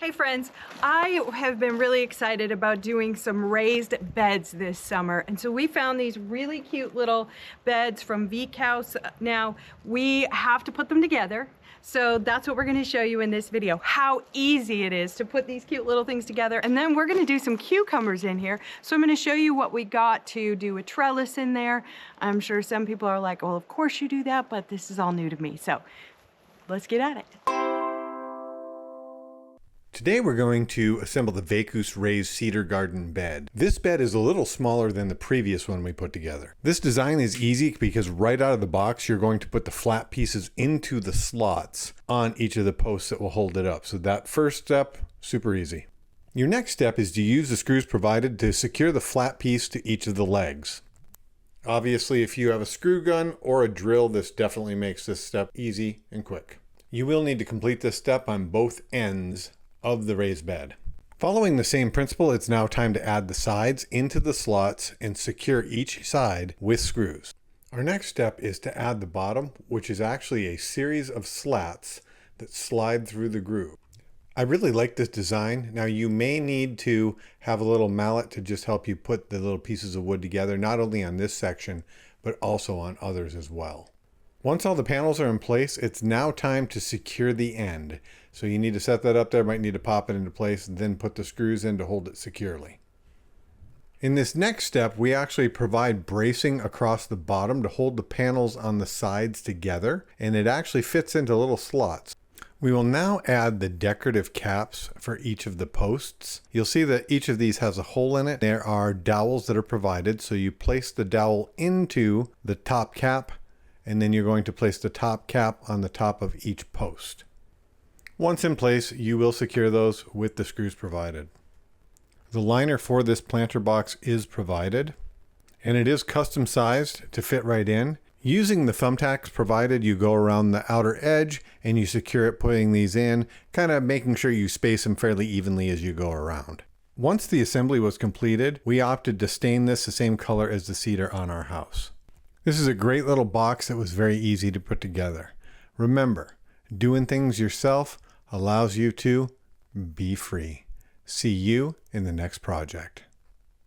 Hey friends, I have been really excited about doing some raised beds this summer, and so we found these really cute little beds from Viek House. Now we have to put them together, so that's what we're going to show you in this video, how easy it is to put these cute little things together. And then we're going to do some cucumbers in here, so I'm going to show you what we got to do a trellis in there. I'm sure some people are like, well, of course you do that, but this is all new to me, so let's get at it. Today we're going to assemble the Vakus Raised Cedar Garden bed. This bed is a little smaller than the previous one we put together. This design is easy because right out of the box you're going to put the flat pieces into the slots on each of the posts that will hold it up. So that first step, super easy. Your next step is to use the screws provided to secure the flat piece to each of the legs. Obviously, if you have a screw gun or a drill, this definitely makes this step easy and quick. You will need to complete this step on both ends of the raised bed. Following the same principle, it's now time to add the sides into the slots and secure each side with screws. Our next step is to add the bottom, which is actually a series of slats that slide through the groove. I really like this design. Now you may need to have a little mallet to just help you put the little pieces of wood together, not only on this section, but also on others as well. Once all the panels are in place, it's now time to secure the end. So you need to set that up there, might need to pop it into place, and then put the screws in to hold it securely. In this next step, we actually provide bracing across the bottom to hold the panels on the sides together, and it actually fits into little slots. We will now add the decorative caps for each of the posts. You'll see that each of these has a hole in it. There are dowels that are provided, so you place the dowel into the top cap, and then you're going to place the top cap on the top of each post. Once in place, you will secure those with the screws provided. The liner for this planter box is provided, and it is custom sized to fit right in. Using the thumbtacks provided, you go around the outer edge and you secure it, putting these in, kind of making sure you space them fairly evenly as you go around. Once the assembly was completed, we opted to stain this the same color as the cedar on our house. This is a great little box that was very easy to put together. Remember, doing things yourself allows you to be free. See you in the next project.